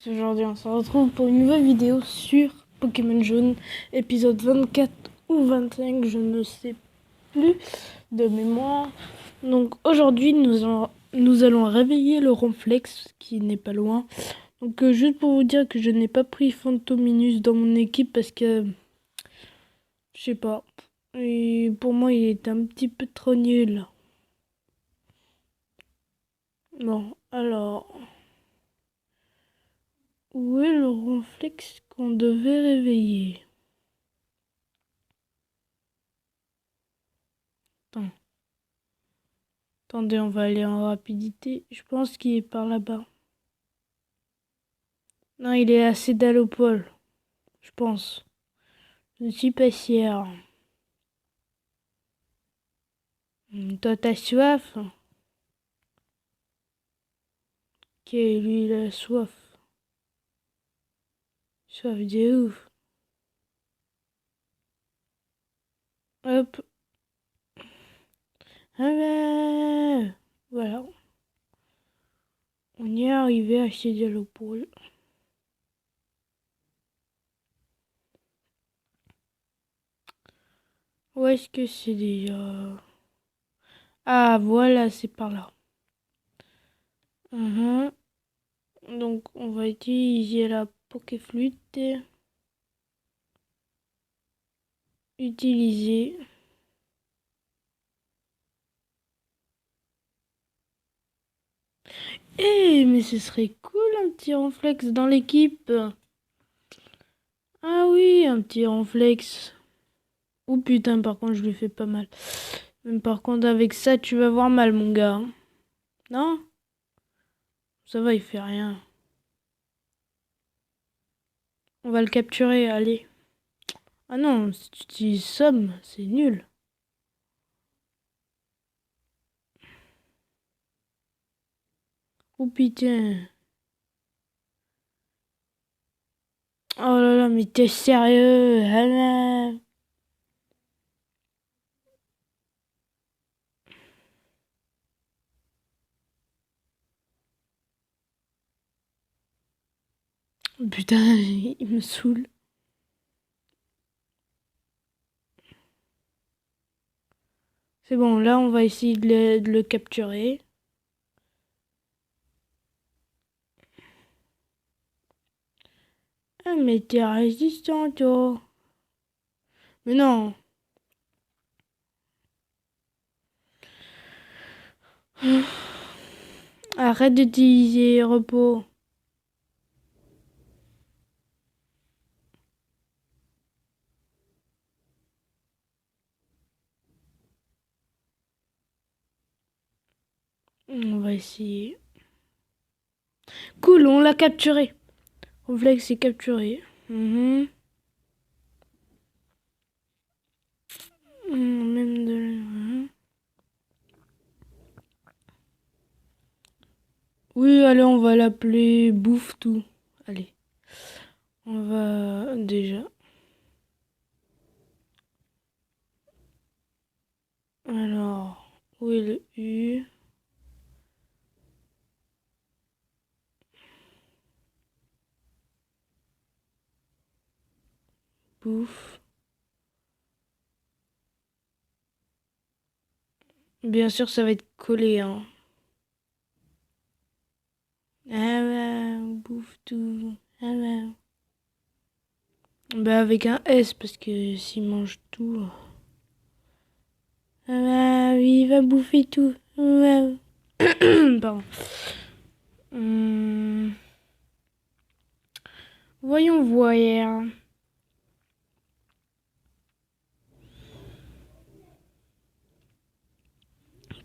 Aujourd'hui, on se retrouve pour une nouvelle vidéo sur Pokémon Jaune, épisode 24 ou 25, je ne sais plus de mémoire. Donc aujourd'hui, nous allons réveiller le Ronflex qui n'est pas loin. Donc juste pour vous dire que je n'ai pas pris Fantominus dans mon équipe parce que, je sais pas, et pour moi il est un petit peu trop nul. Bon, alors, où est le Ronflex qu'on devait réveiller? Attendez, on va aller en rapidité. Je pense qu'il est par là-bas. Non, il est à Cédalopole. Je pense. Je ne suis pas sûr. Toi, t'as soif? Ok, lui, il a soif. Soif de ouf. Hop. Ah bah, voilà. On y est arrivé à Cédalopole. Où est-ce que c'est déjà? Ah, voilà, c'est par là. Donc, on va utiliser la Pokéflûte. Utiliser. Eh, mais ce serait cool un petit Ronflex dans l'équipe. Ah oui, un petit Ronflex. Oh putain, par contre, je lui fais pas mal. Même par contre, avec ça, tu vas voir mal, mon gars. Non? Ça va, il fait rien. On va le capturer, allez. Ah non, si tu utilises somme, c'est nul. Oh putain. Oh là là, mais t'es sérieux? Ah là. Putain, il me saoule. C'est bon, là, on va essayer de le capturer. Ah, mais t'es résistant, toi. Mais non. Arrête d'utiliser repos. On va essayer. Cool, on l'a capturé. Ronflex est capturé. Même de... Oui, allez, on va l'appeler Bouffe tout. Allez. On va déjà. Alors, où est le U? Bouffe. Bien sûr, ça va être collé, hein. Ah ouais, bouffe tout. Ah ouais. Bah avec un S parce que s'il mange tout. Ah bah oui, il va bouffer tout. Ouais. Pardon. Voyons voir.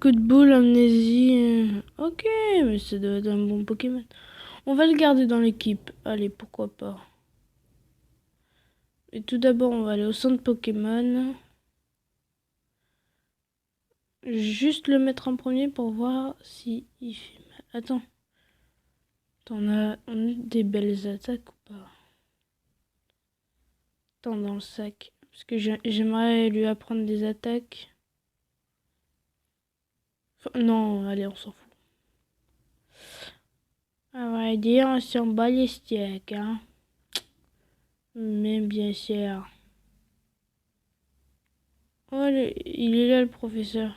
Coup de boule, amnésie. Ok, mais ça doit être un bon Pokémon. On va le garder dans l'équipe. Allez, pourquoi pas. Et tout d'abord, on va aller au centre Pokémon. Juste le mettre en premier pour voir si il fait mal. Attends. On a des belles attaques ou pas? Attends, dans le sac. Parce que j'aimerais lui apprendre des attaques. Enfin, non, allez, on s'en fout. À vrai dire, on s'en bat les steaks, hein. Mais bien sûr. Oh, il est là le professeur.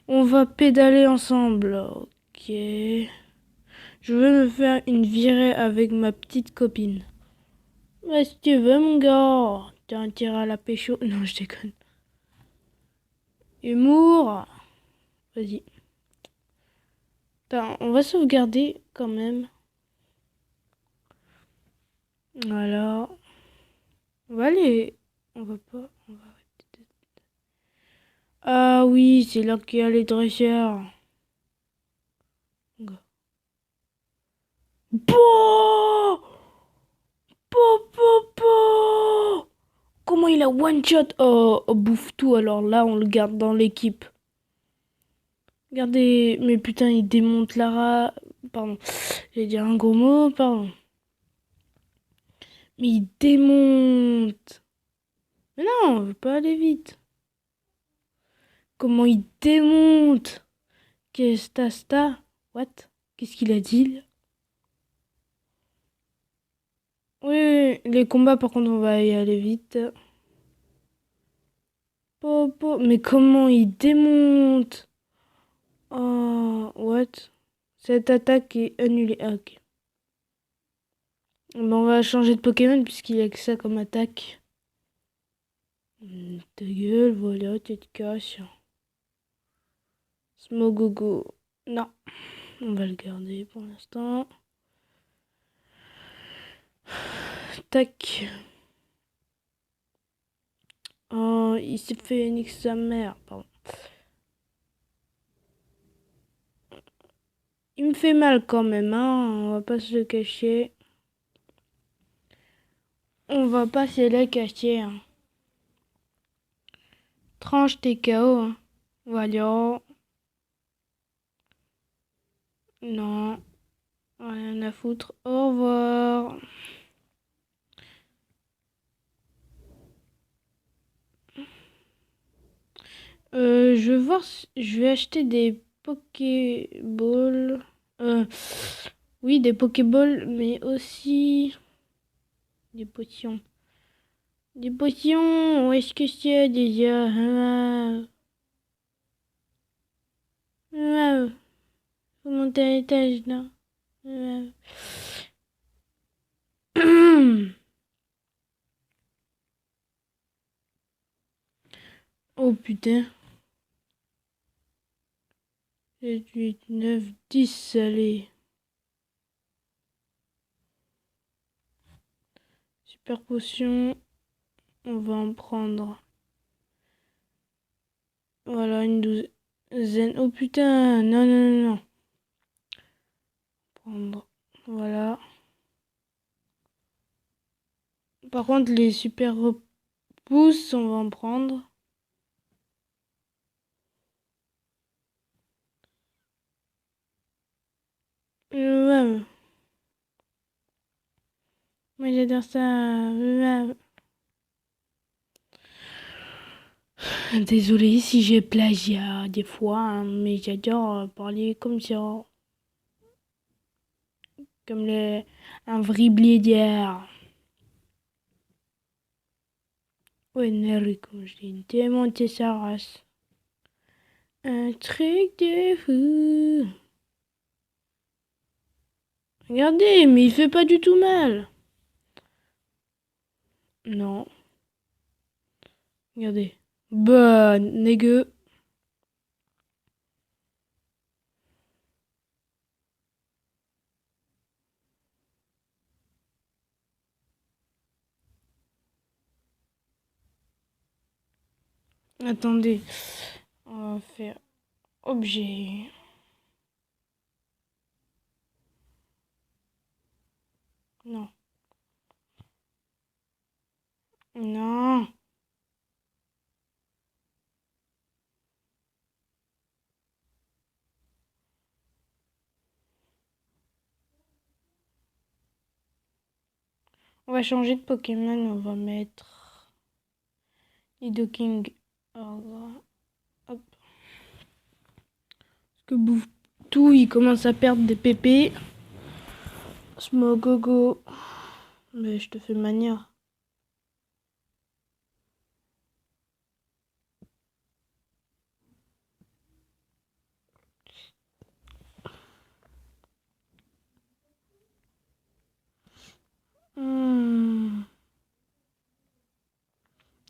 On va pédaler ensemble. Ok. Je veux me faire une virée avec ma petite copine. Ouais, si tu veux, mon gars. T'as intérêt à la pécho. Non, je déconne. Humour. Vas-y. Attends, on va sauvegarder quand même. Voilà. On va aller. On va pas. On va arrêter. Ah oui, c'est là qu'il y a les dresseurs. Pouah! Pouah, pouah, pouah! Comment il a one shot? Oh, bouffe tout. Alors là, on le garde dans l'équipe. Regardez, mais putain, il démonte Lara. Pardon, j'ai dit un gros mot, pardon. Mais il démonte. Mais non, on veut pas aller vite. Comment il démonte? Qu'est-ce que sta? What? Qu'est-ce qu'il a dit là? Oui, les combats, par contre, on va y aller vite. Popo. Mais comment il démonte? Oh, what? Cette attaque est annulée. Ah, ok. Bon, on va changer de Pokémon puisqu'il a que ça comme attaque. Ta gueule, voilà, tu te casses. Smogogo. Non, on va le garder pour l'instant. Tac. Oh, il s'est fait niquer sa mère, pardon. Il me fait mal quand même, hein. On va pas se le cacher. On va pas se le cacher, hein. Tranche tes KO, hein. Voilà. Non. Rien à foutre. Au revoir. Je vais voir je vais acheter des Pokéballs. Oui, des Pokéballs, mais aussi des potions. Des potions, où est-ce que c'est déjà? Faut monter à l'étage là. Oh putain. 7, 8, 9, 10, allez. Super potion. On va en prendre. Voilà, une douzaine. Oh putain, non, non, non, non. Prendre. Voilà. Par contre, les super repousses, on va en prendre. Ouais. Moi, j'adore ça. Ouais. Désolée si j'ai plagiat des fois, hein, mais j'adore parler comme ça. Comme un vrai blédière. Ouais, Neri, comme je l'ai démonté sa race. Un truc de fou. Regardez, mais il fait pas du tout mal. Non. Regardez. Bah, négueux. Attendez. On va faire objet. Non. Non. On va changer de Pokémon. On va mettre Nidoking. Hop. Parce que bouffe tout, il commence à perdre des pépés. Smogogo. Mais je te fais manière.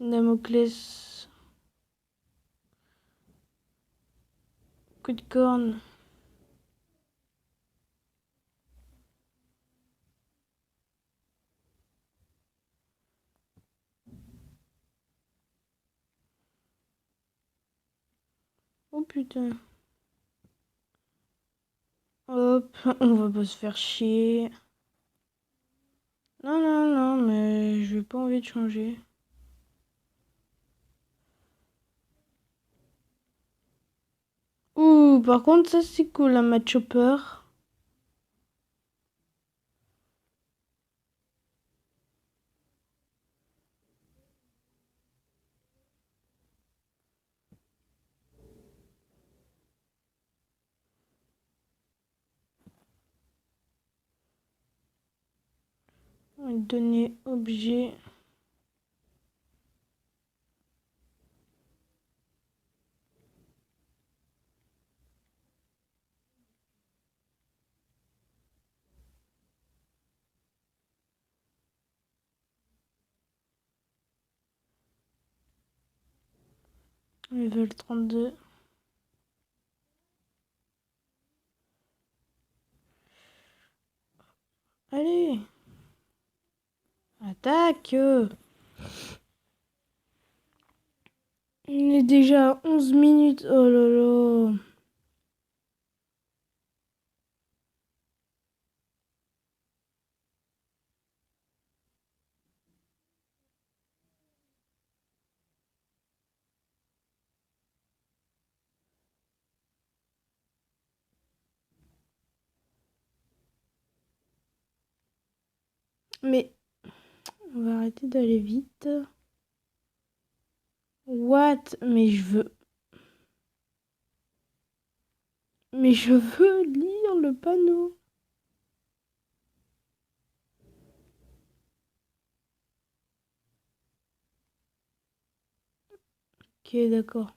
Damoclès. Coup de corne. Oh putain. Hop, on va pas se faire chier. Non, non, non, mais j'ai pas envie de changer. Ouh, par contre, ça c'est cool, la match chopper. Donner objet. Level 32. Allez. Attaque. On est déjà à 11 minutes. Oh là là. Mais on va arrêter d'aller vite. What? Mais je veux... Mais je veux lire le panneau. Ok, d'accord.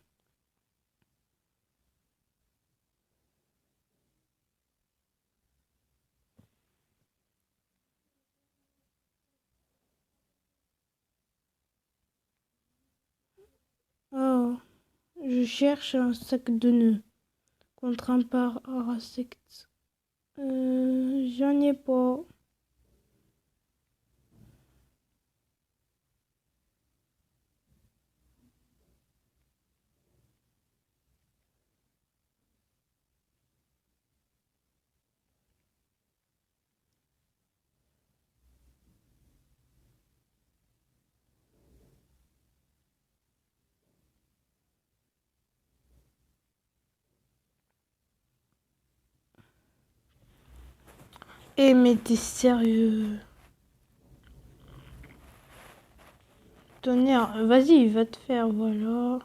Oh, je cherche un sac de nœuds contre un parasecte. J'en ai pas. Eh mais t'es sérieux? Tonnerre, vas-y, va te faire, voilà.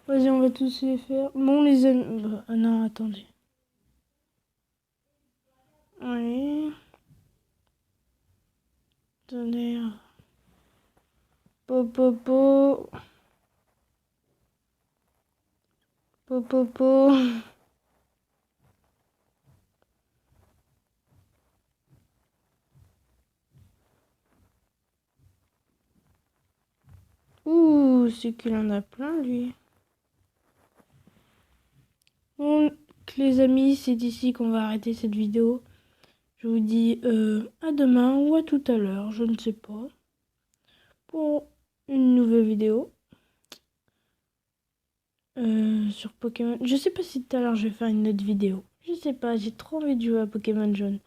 Vas-y, on va tous les faire. Bon, les amis... non, attendez. Oui. Tonnerre. Popopo. Popopo. Ouh, c'est qu'il en a plein, lui. Donc, les amis, c'est ici qu'on va arrêter cette vidéo. Je vous dis à demain ou à tout à l'heure, je ne sais pas, pour une nouvelle vidéo sur Pokémon. Je sais pas si tout à l'heure je vais faire une autre vidéo. Je sais pas, j'ai trop envie de jouer à Pokémon Jaune.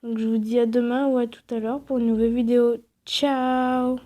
Donc je vous dis à demain ou à tout à l'heure pour une nouvelle vidéo. Ciao!